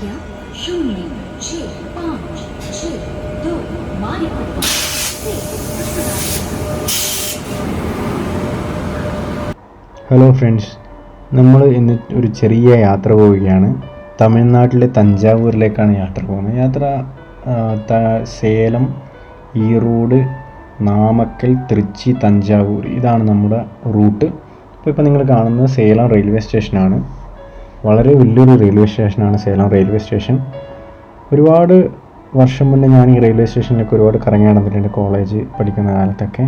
संख्या 065662 मारिकुप्पम से hello friends, നമ്മൾ ഇന്ന് ഒരു ചെറിയ യാത്ര പോവുകയാണ്. തമിഴ്നാട്ടിലെ തഞ്ചാവൂരിലേക്കാണ് യാത്ര പോകുന്നത്. സേലം, ഈറോഡ്, നാമക്കൽ, തൃച്ചി, തഞ്ചാവൂർ, ഇതാണ് നമ്മുടെ റൂട്ട്. ഇപ്പോൾ നിങ്ങൾ കാണുന്നത് സേലം റെയിൽവേ സ്റ്റേഷനാണ്. വളരെ വലിയൊരു റെയിൽവേ സ്റ്റേഷനാണ് സേലം റെയിൽവേ സ്റ്റേഷൻ. ഒരുപാട് വർഷം മുന്നേ ഞാൻ ഈ റെയിൽവേ സ്റ്റേഷനിലൊക്കെ ഒരുപാട് കറങ്ങി നടന്നിട്ടുണ്ട്, കോളേജ് പഠിക്കുന്ന കാലത്തൊക്കെ.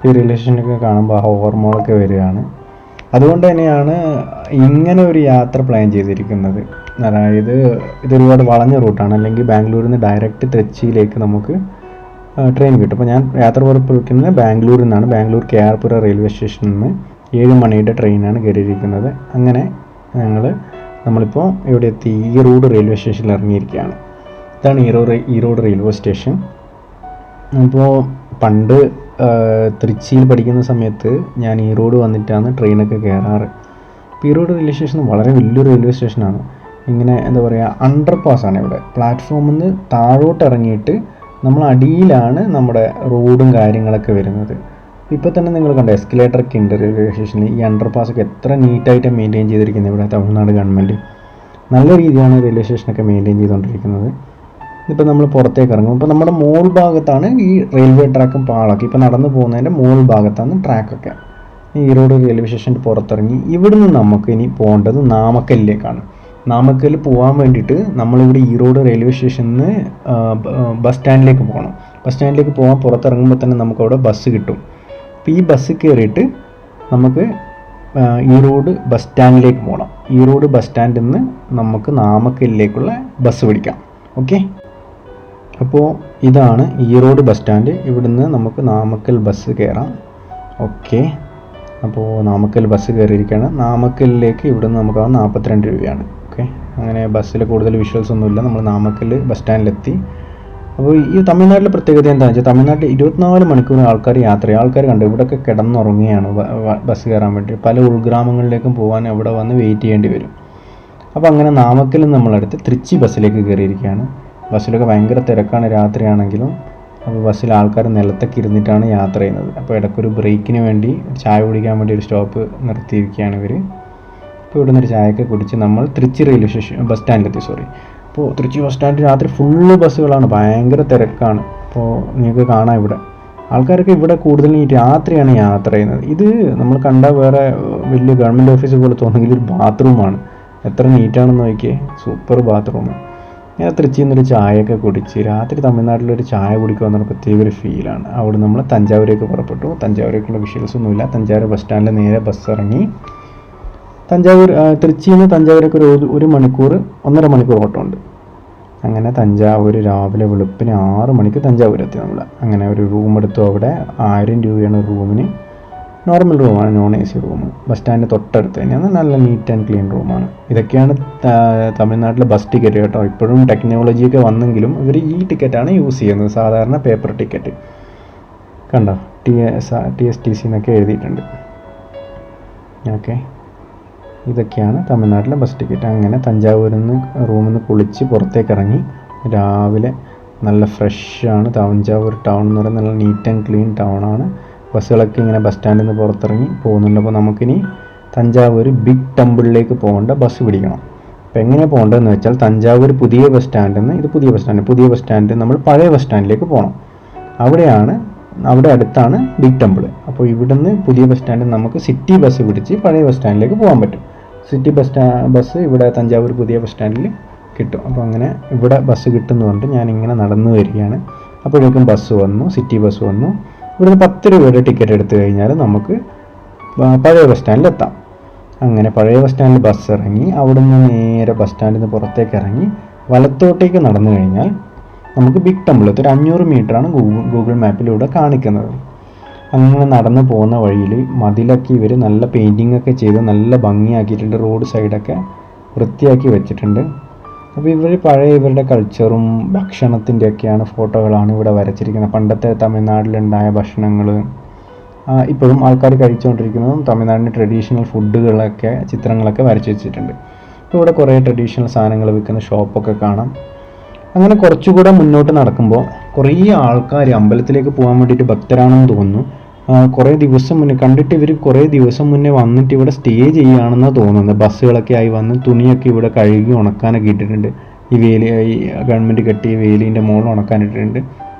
ഈ റെയിൽവേ സ്റ്റേഷനൊക്കെ കാണുമ്പോൾ ആ ഓർമ്മകളൊക്കെ വരികയാണ്. അതുകൊണ്ട് തന്നെയാണ് ഇങ്ങനെ ഒരു യാത്ര പ്ലാൻ ചെയ്തിരിക്കുന്നത്. അതായത് ഇതൊരുപാട് വളഞ്ഞ റൂട്ടാണ്. അല്ലെങ്കിൽ ബാംഗ്ലൂരിൽ നിന്ന് ഡയറക്റ്റ് തൃച്ചിയിലേക്ക് നമുക്ക് ട്രെയിൻ കിട്ടും. അപ്പോൾ ഞാൻ യാത്ര പുറപ്പെടുവിക്കുന്നത് ബാംഗ്ലൂരിൽ നിന്നാണ്. ബാംഗ്ലൂർ KR പുര റെയിൽവേ സ്റ്റേഷനിൽ നിന്ന് 7 മണിയുടെ ട്രെയിനാണ് കയറിയിരിക്കുന്നത്. അങ്ങനെ നമ്മളിപ്പോൾ ഇവിടെ എത്തി. ഈറോഡ് റെയിൽവേ സ്റ്റേഷനിൽ ഇറങ്ങിയിരിക്കുകയാണ്. ഇതാണ് ഈറോഡ് റെയിൽവേ സ്റ്റേഷൻ. അപ്പോൾ പണ്ട് തൃച്ചിയിൽ പഠിക്കുന്ന സമയത്ത് ഞാൻ ഈറോഡ് വന്നിട്ടാണ് ട്രെയിനൊക്കെ കയറാറ്. അപ്പോൾ ഈറോഡ് റെയിൽവേ സ്റ്റേഷൻ വളരെ വലിയൊരു റെയിൽവേ സ്റ്റേഷനാണ്. ഇങ്ങനെ എന്താ പറയുക, അണ്ടർ പാസ്സാണ് ഇവിടെ. പ്ലാറ്റ്ഫോമിൽ നിന്ന് താഴോട്ട് ഇറങ്ങിയിട്ട് നമ്മൾ അടിയിലാണ് നമ്മുടെ റോഡും കാര്യങ്ങളൊക്കെ വരുന്നത്. ഇപ്പോൾ തന്നെ നിങ്ങൾ കണ്ട എസ്കലേറ്ററൊക്കെ ഉണ്ട് റെയിൽവേ സ്റ്റേഷനിൽ. ഈ അണ്ടർ പാസ്സൊക്കെ എത്ര നീറ്റായിട്ട് മെയിൻറ്റെയിൻ ചെയ്തിരിക്കുന്നത് ഇവിടെ തമിഴ്നാട് ഗവൺമെൻറ്. നല്ല രീതിയാണ് റെയിൽവേ സ്റ്റേഷനൊക്കെ മെയിൻറ്റെയിൻ ചെയ്തുകൊണ്ടിരിക്കുന്നത്. ഇപ്പോൾ നമ്മൾ പുറത്തേക്ക് ഇറങ്ങും. ഇപ്പോൾ നമ്മുടെ മോൾ ഭാഗത്താണ് ഈ റെയിൽവേ ട്രാക്കും പാളൊക്കെ. ഇപ്പോൾ നടന്നു പോകുന്നതിൻ്റെ മോൾ ഭാഗത്താണ് ട്രാക്കൊക്കെ. ഈറോഡ് റെയിൽവേ സ്റ്റേഷൻ്റെ പുറത്തിറങ്ങി ഇവിടുന്ന് നമുക്ക് ഇനി പോകേണ്ടത് നാമക്കലിലേക്കാണ്. നാമക്കൽ പോകാൻ വേണ്ടിയിട്ട് നമ്മളിവിടെ ഈറോഡ് റെയിൽവേ സ്റ്റേഷനിൽ നിന്ന് ബസ് സ്റ്റാൻഡിലേക്ക് പോകണം. ബസ് സ്റ്റാൻഡിലേക്ക് പോകാൻ പുറത്തിറങ്ങുമ്പോൾ തന്നെ നമുക്കവിടെ ബസ് കിട്ടും. അപ്പോൾ ഈ ബസ് കയറിയിട്ട് നമുക്ക് ഈറോഡ് ബസ് സ്റ്റാൻഡിലേക്ക് പോകണം. ഈറോഡ് ബസ് സ്റ്റാൻഡിൽ നിന്ന് നമുക്ക് നാമക്കലിലേക്കുള്ള ബസ് പിടിക്കാം. ഓക്കെ, അപ്പോൾ ഇതാണ് ഈറോഡ് ബസ് സ്റ്റാൻഡ്. ഇവിടുന്ന് നമുക്ക് നാമക്കൽ ബസ് കയറാം. ഓക്കെ, അപ്പോൾ നാമക്കൽ ബസ് കയറിയിരിക്കുകയാണ്. നാമക്കലിലേക്ക് ഇവിടുന്ന് നമുക്ക് 42 രൂപയാണ്. ഓക്കെ, അങ്ങനെ ബസ്സിൽ കൂടുതൽ വിഷ്വൽസ് ഒന്നുമില്ല. നമ്മൾ നാമക്കൽ ബസ് സ്റ്റാൻഡിലെത്തി. അപ്പോൾ ഈ തമിഴ്നാട്ടിലെ പ്രത്യേകത എന്താണെന്ന് വെച്ചാൽ തമിഴ്നാട്ടിൽ 24 മണിക്കൂർ ആൾക്കാർ കണ്ടു ഇവിടെയൊക്കെ കിടന്നുറങ്ങുകയാണ് ബസ് കയറാൻ വേണ്ടി. പല ഉൾഗ്രാമങ്ങളിലേക്കും പോകാൻ ഇവിടെ വന്ന് വെയിറ്റ് ചെയ്യേണ്ടി വരും. അപ്പോൾ അങ്ങനെ നാമക്കലിൽ നമ്മളടുത്ത് തൃച്ചി ബസ്സിലേക്ക് കയറിയിരിക്കുകയാണ്. ബസ്സിലൊക്കെ ഭയങ്കര തിരക്കാണ് രാത്രിയാണെങ്കിലും. അപ്പോൾ ബസ്സിൽ ആൾക്കാർ നിലത്തൊക്കെ ഇരുന്നിട്ടാണ് യാത്ര ചെയ്യുന്നത്. അപ്പോൾ ഇടയ്ക്കൊരു ബ്രേക്കിന് വേണ്ടി ചായ കുടിക്കാൻ വേണ്ടി ഒരു സ്റ്റോപ്പ് നിർത്തിയിരിക്കുകയാണ് ഇവർ. അപ്പോൾ ഇവിടെ നിന്നൊരു ചായയൊക്കെ കുടിച്ച് നമ്മൾ തൃച്ചി റെയിൽവേ സ്റ്റേഷൻ ബസ് സ്റ്റാൻഡിലെത്തി. അപ്പോൾ തൃച്ചി ബസ് സ്റ്റാൻഡിൽ രാത്രി ഫുള്ള് ബസ്സുകളാണ്, ഭയങ്കര തിരക്കാണ്. അപ്പോൾ നിങ്ങൾക്ക് കാണാം ഇവിടെ ആൾക്കാരൊക്കെ ഇവിടെ കൂടുതൽ രാത്രിയാണ് യാത്ര ചെയ്യുന്നത്. ഇത് നമ്മൾ കണ്ട വേറെ വലിയ ഗവൺമെൻറ് ഓഫീസ് പോലെ തോന്നുമെങ്കിൽ ഒരു ബാത്റൂമാണ്. എത്ര നീറ്റാണെന്ന് നോക്കിയേ, സൂപ്പർ ബാത്റൂം. ഇങ്ങനെ തൃച്ചിയിൽ നിന്നൊരു ചായയൊക്കെ കുടിച്ച് രാത്രി തമിഴ്നാട്ടിലൊരു ചായ കുടിക്കുക എന്നൊരു പ്രത്യേക ഒരു ഫീലാണ്. അവിടെ നമ്മൾ തഞ്ചാവൂരേക്ക് പുറപ്പെട്ടു. തഞ്ചാവൂരേക്കുള്ള വിഷ്വൽസ് ഒന്നുമില്ല. തഞ്ചാവൂർ ബസ് സ്റ്റാൻഡിൽ നേരെ ബസ് ഇറങ്ങി തൃച്ചിയിൽ നിന്ന് തഞ്ചാവൂരേക്ക് ഒരു മണിക്കൂർ 1.5 മണിക്കൂർ ഓട്ടം ഉണ്ട്. അങ്ങനെ തഞ്ചാവൂർ രാവിലെ വെളുപ്പിന് 6 മണിക്ക് തഞ്ചാവൂരെത്തി നമ്മൾ. അങ്ങനെ ഒരു റൂം എടുത്തു. അവിടെ 1000 രൂപയാണ് റൂമിന്. നോർമൽ റൂമാണ്, നോൺ AC റൂം. ബസ് സ്റ്റാൻഡിന് തൊട്ടടുത്ത് തന്നെയാണ്. നല്ല നീറ്റ് ആൻഡ് ക്ലീൻ റൂമാണ്. ഇതൊക്കെയാണ് തമിഴ്നാട്ടിലെ ബസ് ടിക്കറ്റ് കേട്ടോ. ഇപ്പോഴും ടെക്നോളജിയൊക്കെ വന്നെങ്കിലും ഇവർ ഈ ടിക്കറ്റാണ് യൂസ് ചെയ്യുന്നത്, സാധാരണ പേപ്പർ ടിക്കറ്റ്. കണ്ടോ, TSTC എന്നൊക്കെ എഴുതിയിട്ടുണ്ട്. ഓക്കെ, ഇതൊക്കെയാണ് തമിഴ്നാട്ടിലെ ബസ് ടിക്കറ്റ്. അങ്ങനെ തഞ്ചാവൂരിൽ നിന്ന് റൂമിൽ നിന്ന് കുളിച്ച് പുറത്തേക്ക് ഇറങ്ങി. രാവിലെ നല്ല ഫ്രഷാണ് തഞ്ചാവൂർ ടൗൺ എന്ന് പറയുന്നത്. നല്ല നീറ്റ് ആൻഡ് ക്ലീൻ ടൗണാണ്. ബസ്സുകളൊക്കെ ഇങ്ങനെ ബസ് സ്റ്റാൻഡിൽ നിന്ന് പുറത്തിറങ്ങി പോകുന്നുണ്ട്. അപ്പോൾ നമുക്കിനി തഞ്ചാവൂർ ബിഗ് ടെമ്പിളിലേക്ക് പോകേണ്ട ബസ് പിടിക്കണം. അപ്പോൾ എങ്ങനെയാണ് പോകേണ്ടതെന്ന് വെച്ചാൽ തഞ്ചാവൂർ പുതിയ ബസ് സ്റ്റാൻഡിൽ നിന്ന്, ഇത് പുതിയ ബസ് സ്റ്റാൻഡ് നമ്മൾ പഴയ ബസ് സ്റ്റാൻഡിലേക്ക് പോകണം. അവിടെ അടുത്താണ് ബിഗ് ടെമ്പിൾ. അപ്പോൾ ഇവിടുന്ന് പുതിയ ബസ് സ്റ്റാൻഡിൽ നമുക്ക് സിറ്റി ബസ് പിടിച്ച് പഴയ ബസ് സ്റ്റാൻഡിലേക്ക് പോകാൻ പറ്റും. സിറ്റി ബസ് ഇവിടെ തഞ്ചാവൂർ പുതിയ ബസ് സ്റ്റാൻഡിൽ കിട്ടും. അപ്പോൾ അങ്ങനെ ഇവിടെ ബസ് കിട്ടുന്നതുകൊണ്ട് ഞാനിങ്ങനെ നടന്നു വരികയാണ്. അപ്പോഴേക്കും ബസ് വന്നു, സിറ്റി ബസ് വന്നു. ഇവിടുന്ന് 10 രൂപയുടെ ടിക്കറ്റ് എടുത്തു കഴിഞ്ഞാൽ നമുക്ക് പഴയ ബസ് സ്റ്റാൻഡിലെത്താം. അങ്ങനെ പഴയ ബസ് സ്റ്റാൻഡിൽ ബസ് ഇറങ്ങി അവിടെ നിന്ന് നേരെ ബസ് സ്റ്റാൻഡിൽ നിന്ന് പുറത്തേക്ക് ഇറങ്ങി വലത്തോട്ടേക്ക് നടന്നു കഴിഞ്ഞാൽ നമുക്ക് ബിഗ് ടെമ്പിൾ എത്തും. ഒരു 500 മീറ്ററാണ് ഗൂഗിൾ മാപ്പിലൂടെ കാണിക്കുന്നത്. അങ്ങനെ നടന്നു പോകുന്ന വഴിയിൽ മതിലൊക്കെ ഇവർ നല്ല പെയിൻറ്റിംഗ് ഒക്കെ ചെയ്ത് നല്ല ഭംഗിയാക്കിയിട്ടുണ്ട്. റോഡ് സൈഡൊക്കെ വൃത്തിയാക്കി വെച്ചിട്ടുണ്ട്. അപ്പോൾ ഇവരുടെ കൾച്ചറും ഭക്ഷണത്തിൻ്റെയൊക്കെയാണ് ഫോട്ടോകളാണ് ഇവിടെ വരച്ചിരിക്കുന്നത്. പണ്ടത്തെ തമിഴ്നാട്ടിലുണ്ടായ ഭക്ഷണങ്ങൾ ഇപ്പോഴും ആൾക്കാർ കഴിച്ചുകൊണ്ടിരിക്കുന്നതും തമിഴ്നാടിൻ്റെ ട്രഡീഷണൽ ഫുഡുകളൊക്കെ ചിത്രങ്ങളൊക്കെ വരച്ചു വെച്ചിട്ടുണ്ട്. അപ്പോൾ ഇവിടെ കുറേ ട്രഡീഷണൽ സാധനങ്ങൾ വിൽക്കുന്ന ഷോപ്പൊക്കെ കാണാം. അങ്ങനെ കുറച്ചുകൂടെ മുന്നോട്ട് നടക്കുമ്പോൾ കുറേ ആൾക്കാർ അമ്പലത്തിലേക്ക് പോകാൻ വേണ്ടിയിട്ട് ഭക്തരാണെന്ന് തോന്നുന്നു. കുറേ ദിവസം മുന്നേ കണ്ടിട്ട് ഇവർ കുറേ ദിവസം മുന്നേ വന്നിട്ട് ഇവിടെ സ്റ്റേ ചെയ്യുകയാണെന്നാണ് തോന്നുന്നത്. ബസ്സുകളൊക്കെ ആയി വന്ന് തുണിയൊക്കെ ഇവിടെ കഴുകി ഉണക്കാനൊക്കെ ഇട്ടിട്ടുണ്ട്. ഈ ഗവൺമെൻറ് കെട്ടിയ വേലീൻ്റെ മുകളിൽ ഉണക്കാനിട്ടിട്ടുണ്ട്.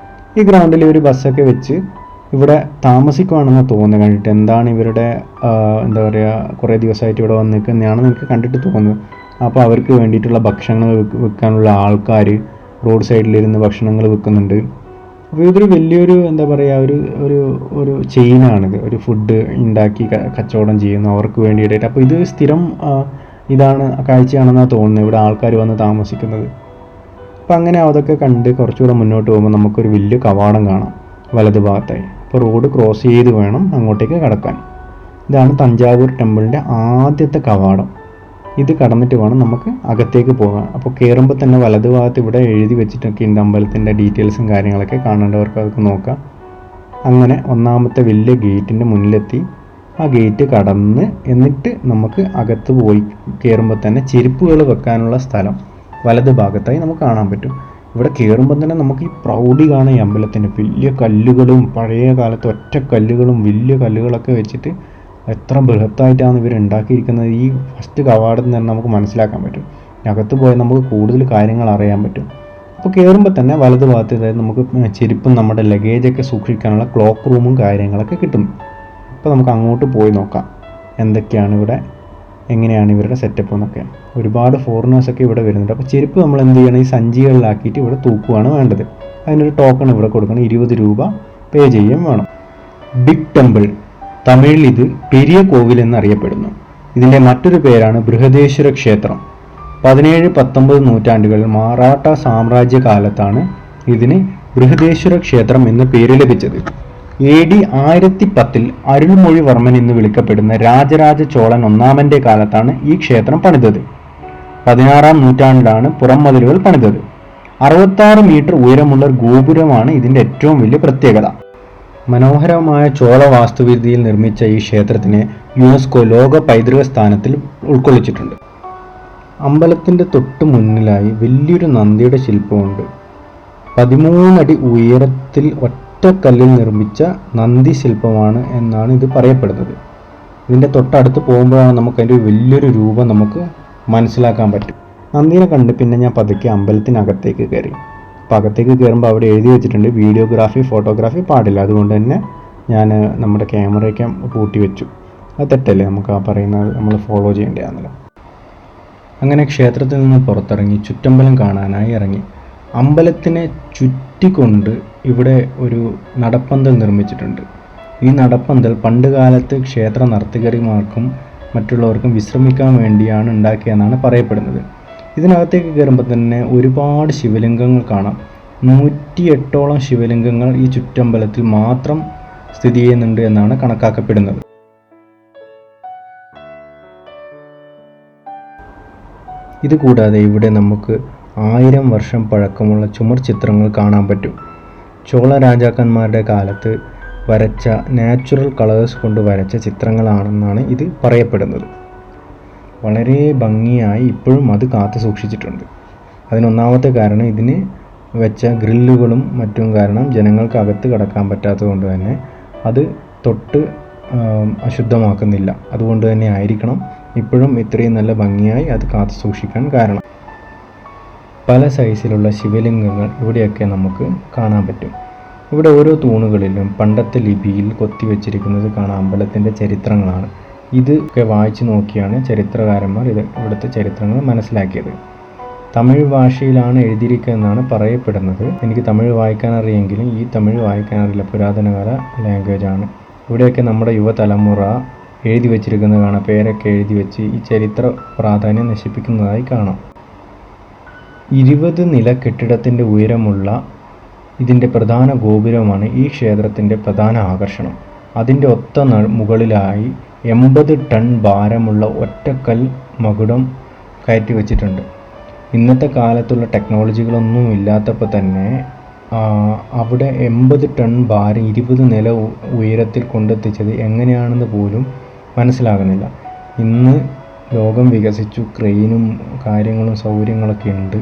ഈ ഗ്രൗണ്ടിൽ ഒരു ബസ്സൊക്കെ വെച്ച് ഇവിടെ താമസിക്കുവാണെന്ന് തോന്നുന്നത് കണ്ടിട്ട്. എന്താണ് ഇവരുടെ എന്താ പറയുക, കുറേ ദിവസമായിട്ട് ഇവിടെ വന്ന് നിൽക്കുന്നതാണെന്ന് എനിക്ക് കണ്ടിട്ട് തോന്നുന്നു. അപ്പോൾ അവർക്ക് വേണ്ടിയിട്ടുള്ള ഭക്ഷണങ്ങൾ വെക്കാനുള്ള ആൾക്കാർ റോഡ് സൈഡിലിരുന്ന് ഭക്ഷണങ്ങൾ വെക്കുന്നുണ്ട്. അപ്പോൾ ഇതൊരു വലിയൊരു എന്താ പറയുക, ഒരു ചെയിനാണിത്. ഒരു ഫുഡ് ഉണ്ടാക്കി കച്ചവടം ചെയ്യുന്നു അവർക്ക് വേണ്ടിയിട്ട്. അപ്പോൾ ഇത് സ്ഥിരം ഇതാണ് കാഴ്ചയാണെന്നാണ് തോന്നുന്നത് ഇവിടെ ആൾക്കാർ വന്ന് താമസിക്കുന്നത്. അപ്പോൾ അങ്ങനെ അതൊക്കെ കണ്ട് കുറച്ചുകൂടെ മുന്നോട്ട് പോകുമ്പോൾ നമുക്കൊരു വലിയ കവാടം കാണാം വലതു ഭാഗത്തായി. അപ്പോൾ റോഡ് ക്രോസ് ചെയ്ത് വേണം അങ്ങോട്ടേക്ക് കടക്കാൻ. ഇതാണ് തഞ്ചാവൂർ ടെമ്പിളിൻ്റെ ആദ്യത്തെ കവാടം. ഇത് കടന്നിട്ട് വേണം നമുക്ക് അകത്തേക്ക് പോകാൻ. അപ്പോൾ കയറുമ്പോൾ തന്നെ വലതു ഭാഗത്ത് ഇവിടെ എഴുതി വെച്ചിട്ടൊക്കെ ഉണ്ട് അമ്പലത്തിൻ്റെ ഡീറ്റെയിൽസും കാര്യങ്ങളൊക്കെ. കാണേണ്ടവർക്ക് അതൊക്കെ നോക്കാം. അങ്ങനെ ഒന്നാമത്തെ വലിയ ഗേറ്റിൻ്റെ മുന്നിലെത്തി ആ ഗേറ്റ് കടന്ന് എന്നിട്ട് നമുക്ക് അകത്ത് പോയി കയറുമ്പോൾ തന്നെ ചെരുപ്പുകൾ വെക്കാനുള്ള സ്ഥലം വലതു ഭാഗത്തായി നമുക്ക് കാണാൻ പറ്റും. ഇവിടെ കയറുമ്പോൾ തന്നെ നമുക്ക് ഈ പ്രൗഢി കാണാം. ഈ അമ്പലത്തിൻ്റെ വലിയ കല്ലുകളും പഴയ കാലത്ത് ഒറ്റ കല്ലുകളും വലിയ കല്ലുകളൊക്കെ വെച്ചിട്ട് എത്ര ബൃഹത്തായിട്ടാണ് ഇവർ ഉണ്ടാക്കിയിരിക്കുന്നത്. ഈ ഫസ്റ്റ് കവാടത്തിൽ നിന്ന് നമുക്ക് മനസ്സിലാക്കാൻ പറ്റും. അകത്ത് പോയാൽ നമുക്ക് കൂടുതൽ കാര്യങ്ങൾ അറിയാൻ പറ്റും. അപ്പോൾ കയറുമ്പോൾ തന്നെ വലതു ഭാഗത്ത് അതായത് നമുക്ക് ചെരുപ്പും നമ്മുടെ ലഗേജൊക്കെ സൂക്ഷിക്കാനുള്ള ക്ലോക്ക് റൂമും കാര്യങ്ങളൊക്കെ കിട്ടും. അപ്പോൾ നമുക്ക് അങ്ങോട്ട് പോയി നോക്കാം എന്തൊക്കെയാണ് ഇവിടെ, എങ്ങനെയാണ് ഇവരുടെ സെറ്റപ്പ് എന്നൊക്കെ. ഒരുപാട് ഫോറിനേഴ്സൊക്കെ ഇവിടെ വരുന്നുണ്ട്. അപ്പോൾ ചെരുപ്പ് നമ്മൾ എന്ത് ചെയ്യണം, ഈ സഞ്ചികളിലാക്കിയിട്ട് ഇവിടെ തൂക്കുകയാണ് വേണ്ടത്. അതിനൊരു ടോക്കൺ ഇവിടെ കൊടുക്കണം. 20 രൂപ പേ ചെയ്യുകയും വേണം. ബിഗ് ടെമ്പിൾ, തമിഴിൽ ഇത് പെരിയ കോവിൽ എന്നറിയപ്പെടുന്നു. ഇതിൻ്റെ മറ്റൊരു പേരാണ് ബൃഹദേശ്വര ക്ഷേത്രം. 17-19 നൂറ്റാണ്ടുകളിൽ മറാഠ സാമ്രാജ്യ കാലത്താണ് ഇതിന് ബൃഹദേശ്വര ക്ഷേത്രം എന്ന പേര് ലഭിച്ചത്. AD 1010 അരുൾമൊഴിവർമ്മൻ എന്ന് വിളിക്കപ്പെടുന്ന രാജരാജ ചോളൻ ഒന്നാമൻ്റെ കാലത്താണ് ഈ ക്ഷേത്രം പണിതത്. 16-ാം നൂറ്റാണ്ടിലാണ് പുറംമതിലുകൾ പണിതത്. 66 മീറ്റർ ഉയരമുള്ള ഗോപുരമാണ് ഇതിൻ്റെ ഏറ്റവും വലിയ പ്രത്യേകത. മനോഹരമായ ചോള വാസ്തുവിദ്യയിൽ നിർമ്മിച്ച ഈ ക്ഷേത്രത്തിനെ യുനെസ്കോ ലോക പൈതൃക സ്ഥാനത്തിൽ ഉൾക്കൊള്ളിച്ചിട്ടുണ്ട്. അമ്പലത്തിൻ്റെ തൊട്ട് മുന്നിലായി വലിയൊരു നന്ദിയുടെ ശില്പമുണ്ട്. 13 അടി ഉയരത്തിൽ ഒറ്റക്കല്ലിൽ നിർമ്മിച്ച നന്ദി ശില്പമാണ് എന്നാണ് ഇത് പറയപ്പെടുന്നത്. ഇതിൻ്റെ തൊട്ടടുത്ത് പോകുമ്പോഴാണ് നമുക്കതിൻ്റെ വലിയൊരു രൂപം നമുക്ക് മനസ്സിലാക്കാൻ പറ്റും. നന്ദിനെ കണ്ട് പിന്നെ ഞാൻ പതുക്കെ അമ്പലത്തിനകത്തേക്ക് കയറി. അപ്പോൾ അകത്തേക്ക് കയറുമ്പോൾ അവിടെ എഴുതി വെച്ചിട്ടുണ്ട് വീഡിയോഗ്രാഫി ഫോട്ടോഗ്രാഫി പാടില്ല. അതുകൊണ്ട് തന്നെ ഞാൻ നമ്മുടെ ക്യാമറയൊക്കെ പൂട്ടി വെച്ചു. അത് തെറ്റല്ലേ, നമുക്ക് ആ പറയുന്നത് നമ്മൾ ഫോളോ ചെയ്യേണ്ടതാണല്ലോ. അങ്ങനെ ക്ഷേത്രത്തിൽ നിന്ന് പുറത്തിറങ്ങി ചുറ്റമ്പലം കാണാനായി ഇറങ്ങി. അമ്പലത്തിനെ ചുറ്റിക്കൊണ്ട് ഇവിടെ ഒരു നടപ്പന്തൽ നിർമ്മിച്ചിട്ടുണ്ട്. ഈ നടപ്പന്തൽ പണ്ട് കാലത്ത് ക്ഷേത്ര നർത്തകന്മാർക്കും മറ്റുള്ളവർക്കും വിശ്രമിക്കാൻ വേണ്ടിയാണ് ഉണ്ടാക്കിയെന്നാണ് പറയപ്പെടുന്നത്. ഇതിനകത്തേക്ക് കയറുമ്പോൾ തന്നെ ഒരുപാട് ശിവലിംഗങ്ങൾ കാണാം. 108ഓളം ശിവലിംഗങ്ങൾ ഈ ചുറ്റമ്പലത്തിൽ മാത്രം സ്ഥിതി ചെയ്യുന്നുണ്ട് എന്നാണ് കണക്കാക്കപ്പെടുന്നത്. ഇതുകൂടാതെ ഇവിടെ നമുക്ക് 1000 വർഷം പഴക്കമുള്ള ചുമർ ചിത്രങ്ങൾ കാണാൻ പറ്റും. ചോള രാജാക്കന്മാരുടെ കാലത്ത് വരച്ച നാച്ചുറൽ കളേഴ്സ് കൊണ്ട് വരച്ച ചിത്രങ്ങളാണെന്നാണ് ഇത് പറയപ്പെടുന്നത്. വളരെ ഭംഗിയായി ഇപ്പോഴും അത് കാത്തു സൂക്ഷിച്ചിട്ടുണ്ട്. അതിനൊന്നാമത്തെ കാരണം ഇതിന് വെച്ച ഗ്രില്ലുകളും മറ്റും കാരണം ജനങ്ങൾക്ക് അകത്ത് കടക്കാൻ പറ്റാത്തത് കൊണ്ട് തന്നെ അത് തൊട്ട് അശുദ്ധമാക്കുന്നില്ല. അതുകൊണ്ട് തന്നെ ആയിരിക്കണം ഇപ്പോഴും ഇത്രയും നല്ല ഭംഗിയായി അത് കാത്തു സൂക്ഷിക്കാൻ കാരണം. പല സൈസിലുള്ള ശിവലിംഗങ്ങൾ ഇവിടെയൊക്കെ നമുക്ക് കാണാൻ പറ്റും. ഇവിടെ ഓരോ തൂണുകളിലും പണ്ടത്തെ ലിപിയിൽ കൊത്തിവെച്ചിരിക്കുന്നത് കാണാം അമ്പലത്തിൻ്റെ ചരിത്രങ്ങളാണ്. ഇതൊക്കെ വായിച്ചു നോക്കിയാണ് ചരിത്രകാരന്മാർ ഇവിടുത്തെ ചരിത്രങ്ങൾ മനസ്സിലാക്കിയത്. തമിഴ് ഭാഷയിലാണ് എഴുതിയിരിക്കുന്നതെന്നാണ് പറയപ്പെടുന്നത്. എനിക്ക് തമിഴ് വായിക്കാൻ അറിയെങ്കിലും ഈ തമിഴ് വായിക്കാൻ അറിയില്ല, പുരാതനകാല ലാംഗ്വേജാണ്. ഇവിടെയൊക്കെ നമ്മുടെ യുവതലമുറ എഴുതി വച്ചിരിക്കുന്നത് കാണാം. പേരൊക്കെ എഴുതി വെച്ച് ഈ ചരിത്ര പ്രാധാന്യം നശിപ്പിക്കുന്നതായി കാണാം. 20 നില കെട്ടിടത്തിൻ്റെ ഉയരമുള്ള ഇതിൻ്റെ പ്രധാന ഗോപുരമാണ് ഈ ക്ഷേത്രത്തിൻ്റെ പ്രധാന ആകർഷണം. അതിൻ്റെ ഒത്ത മുകളിലായി 80 ടൺ ഭാരമുള്ള ഒറ്റക്കൽ മകുടം കയറ്റി വച്ചിട്ടുണ്ട്. ഇന്നത്തെ കാലത്തുള്ള ടെക്നോളജികളൊന്നും ഇല്ലാത്തപ്പോൾ തന്നെ അവിടെ 80 ടൺ ഭാരം 20 നില ഉയരത്തിൽ കൊണ്ടെത്തിച്ചത് എങ്ങനെയാണെന്ന് പോലും മനസ്സിലാകുന്നില്ല. ഇന്ന് ലോകം വികസിച്ചു, ക്രെയിനും കാര്യങ്ങളും സൗകര്യങ്ങളൊക്കെ ഉണ്ട്.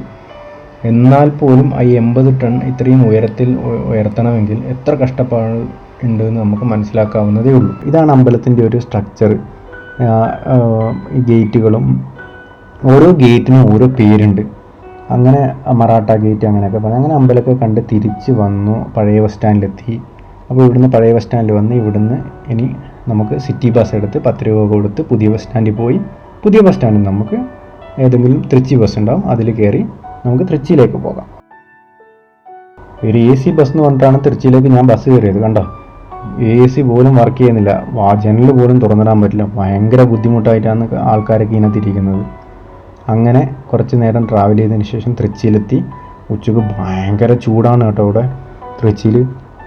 എന്നാൽ പോലും ഈ 80 ടൺ ഇത്രയും ഉയരത്തിൽ ഉയർത്തണമെങ്കിൽ എത്ര കഷ്ടപ്പാട് ഉണ്ടെന്ന് നമുക്ക് മനസ്സിലാക്കാവുന്നതേ ഉള്ളൂ. ഇതാണ് അമ്പലത്തിൻ്റെ ഒരു സ്ട്രക്ചർ. ഗേറ്റുകളും ഓരോ ഗേറ്റിനും ഓരോ പേരുണ്ട്. അങ്ങനെ മറാഠ ഗേറ്റ് അങ്ങനെയൊക്കെ പറഞ്ഞു. അങ്ങനെ അമ്പലമൊക്കെ കണ്ട് തിരിച്ച് വന്നു, പഴയ ബസ് സ്റ്റാൻഡിലെത്തി. അപ്പോൾ ഇവിടുന്ന് പഴയ ബസ് സ്റ്റാൻഡിൽ വന്ന് ഇവിടുന്ന് ഇനി നമുക്ക് സിറ്റി ബസ് എടുത്ത് 10 രൂപ കൊടുത്ത് പുതിയ ബസ് സ്റ്റാൻഡിൽ പോയി, പുതിയ ബസ് സ്റ്റാൻഡിൽ നമുക്ക് ഏതെങ്കിലും തൃച്ചി ബസ് ഉണ്ടാവും, അതിൽ കയറി നമുക്ക് തൃച്ചിയിലേക്ക് പോകാം. ഒരു AC ബസ് എന്ന് പറഞ്ഞിട്ടാണ് തൃച്ചിയിലേക്ക് ഞാൻ ബസ് കയറിയത്. കണ്ടോ, AC പോലും വർക്ക് ചെയ്യുന്നില്ല, ജനൽ പോലും തുറന്നിടാൻ പറ്റില്ല. ഭയങ്കര ബുദ്ധിമുട്ടായിട്ടാണ് ആൾക്കാരൊക്കെ ഇതിനകത്ത് ഇരിക്കുന്നത്. അങ്ങനെ കുറച്ച് നേരം ട്രാവൽ ചെയ്തതിന് ശേഷം തൃച്ചിയിലെത്തി. ഉച്ചയ്ക്ക് ഭയങ്കര ചൂടാണ് കേട്ടോ ഇവിടെ തൃച്ചിയിൽ.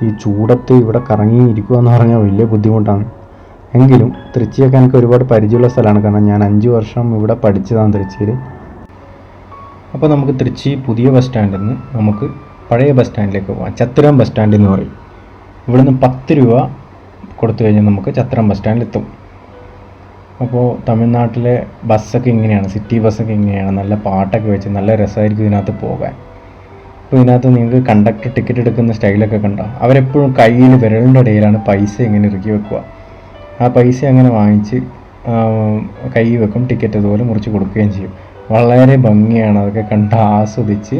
ഈ ചൂടത്ത് ഇവിടെ കറങ്ങി ഇരിക്കുക എന്ന് പറഞ്ഞാൽ വലിയ ബുദ്ധിമുട്ടാണ്. എങ്കിലും തൃച്ചിയൊക്കെ എനിക്ക് ഒരുപാട് പരിചയമുള്ള സ്ഥലമാണ്, കാരണം ഞാൻ 5 വർഷം ഇവിടെ പഠിച്ചതാണ് തൃച്ചിയിൽ. അപ്പോൾ നമുക്ക് തൃച്ചി പുതിയ ബസ് സ്റ്റാൻഡിൽ നിന്ന് നമുക്ക് പഴയ ബസ് സ്റ്റാൻഡിലേക്ക് പോകാം. ചത്തിരം ബസ് സ്റ്റാൻഡ് എന്ന് പറയും. ഇവിടുന്ന് 10 രൂപ കൊടുത്തു കഴിഞ്ഞാൽ നമുക്ക് ചത്തിരം ബസ് സ്റ്റാൻഡിലെത്തും. അപ്പോൾ തമിഴ്നാട്ടിലെ ബസ്സൊക്കെ ഇങ്ങനെയാണ്, സിറ്റി ബസ്സൊക്കെ ഇങ്ങനെയാണ്, നല്ല പാട്ടൊക്കെ വെച്ച് നല്ല രസമായിരിക്കും ഇതിനകത്ത് പോകാൻ. അപ്പോൾ ഇതിനകത്ത് നിങ്ങൾക്ക് കണ്ടക്ടർ ടിക്കറ്റ് എടുക്കുന്ന സ്റ്റൈലൊക്കെ കണ്ടോ, അവരെപ്പോഴും കയ്യിൽ വിരലിൻ്റെ ഇടയിലാണ് പൈസ ഇങ്ങനെ ഇറുക്കി വെക്കുക. ആ പൈസ അങ്ങനെ വാങ്ങിച്ച് കൈ വെക്കും, ടിക്കറ്റ് അതുപോലെ മുറിച്ച് കൊടുക്കുകയും ചെയ്യും. വളരെ ഭംഗിയാണ്, അതൊക്കെ കണ്ട് ആസ്വദിച്ച്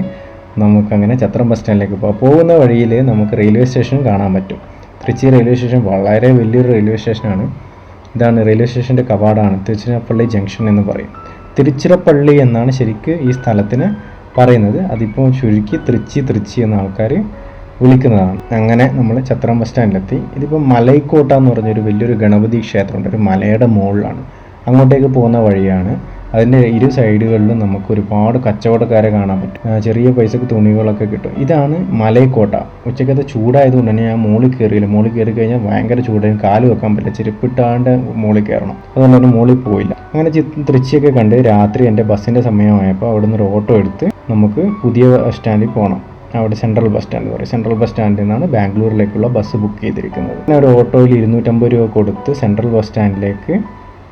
നമുക്കങ്ങനെ ചത്രം ബസ് സ്റ്റാൻഡിലേക്ക് പോകാം. പോകുന്ന വഴിയിൽ നമുക്ക് റെയിൽവേ സ്റ്റേഷൻ കാണാൻ പറ്റും. തൃച്ചി റെയിൽവേ സ്റ്റേഷൻ വളരെ വലിയൊരു റെയിൽവേ സ്റ്റേഷനാണ്. ഇതാണ് റെയിൽവേ സ്റ്റേഷൻ്റെ കവാടമാണ്, തിരുച്ചിറപ്പള്ളി ജംഗ്ഷൻ എന്ന് പറയും. തിരുച്ചിറപ്പള്ളി എന്നാണ് ശരിക്ക് ഈ സ്ഥലത്തിന് പറയുന്നത്. അതിപ്പോൾ ചുരുക്കി തൃച്ചി എന്ന ആൾക്കാർ വിളിക്കുന്നതാണ്. അങ്ങനെ നമ്മൾ ചത്രം ബസ് സ്റ്റാൻഡിലെത്തി. ഇതിപ്പോൾ മലൈക്കോട്ട എന്ന് പറഞ്ഞൊരു വലിയൊരു ഗണപതി ക്ഷേത്രമുണ്ട്, ഒരു മലയുടെ മുകളിലാണ്. അങ്ങോട്ടേക്ക് പോകുന്ന വഴിയാണ്. അതിൻ്റെ ഇരു സൈഡുകളിലും നമുക്ക് ഒരുപാട് കച്ചവടക്കാരെ കാണാൻ പറ്റും. ചെറിയ പൈസക്ക് തുണികളൊക്കെ കിട്ടും. ഇതാണ് മലൈക്കോട്ട. ഉച്ചക്കത്തെ ചൂടായതുകൊണ്ട് തന്നെ ഞാൻ മുകളിൽ കയറിയില്ല. മുകളിൽ കയറി കഴിഞ്ഞാൽ ഭയങ്കര ചൂടായി, കാല് വെക്കാൻ പറ്റില്ല, ചെരുപ്പിട്ടാണ്ട് മുകളിൽ കയറണം. അതുകൊണ്ട് തന്നെ മുകളിൽ പോയില്ല. അങ്ങനെ തൃച്ചിയൊക്കെ കണ്ട് രാത്രി എൻ്റെ ബസ്സിൻ്റെ സമയമായപ്പോൾ അവിടെ നിന്ന് ഒരു ഓട്ടോ എടുത്ത് നമുക്ക് പുതിയ ബസ് സ്റ്റാൻഡിൽ പോകണം. അവിടെ സെൻട്രൽ ബസ് സ്റ്റാൻഡ് പറയും. സെൻട്രൽ ബസ് സ്റ്റാൻഡിൽ നിന്നാണ് ബാംഗ്ലൂരിലേക്കുള്ള ബസ് ബുക്ക് ചെയ്തിരിക്കുന്നത്. പിന്നെ ഒരു ഓട്ടോയിൽ 250 രൂപ കൊടുത്ത് സെൻട്രൽ ബസ് സ്റ്റാൻഡിലേക്ക്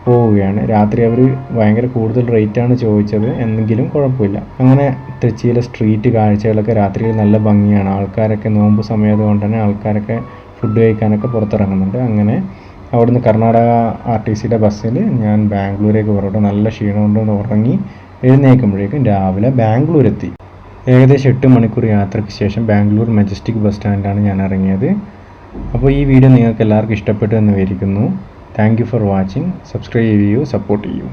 പോവുകയാണ്. രാത്രി അവർ ഭയങ്കര കൂടുതൽ റേറ്റാണ് ചോദിച്ചത്, എന്നെങ്കിലും കുഴപ്പമില്ല. അങ്ങനെ തൃച്ചിയിലെ സ്ട്രീറ്റ് കാഴ്ചകളൊക്കെ രാത്രിയിൽ നല്ല ഭംഗിയാണ്. ആൾക്കാരൊക്കെ നോമ്പ് സമയമായതുകൊണ്ട് തന്നെ ആൾക്കാരൊക്കെ ഫുഡ് കഴിക്കാനൊക്കെ പുറത്തിറങ്ങുന്നുണ്ട്. അങ്ങനെ അവിടുന്ന് കർണാടക RTCയുടെ ബസ്സിൽ ഞാൻ ബാംഗ്ലൂരേക്ക് പുറപ്പെട്ടു. നല്ല ക്ഷീണം കൊണ്ട് ഉറങ്ങി എഴുന്നേൽക്കുമ്പോഴേക്കും രാവിലെ ബാംഗ്ലൂരെത്തി. ഏകദേശം 8 മണിക്കൂർ യാത്രയ്ക്ക് ശേഷം ബാംഗ്ലൂർ മജസ്റ്റിക് ബസ് സ്റ്റാൻഡിലാണ് ഞാൻ ഇറങ്ങിയത്. അപ്പോൾ ഈ വീഡിയോ നിങ്ങൾക്ക് എല്ലാവർക്കും ഇഷ്ടപ്പെട്ടു എന്ന് വിചാരിക്കുന്നു. Thank you for watching. Subscribe ചെയ്യൂ, സപ്പോർട്ട് ചെയ്യൂ.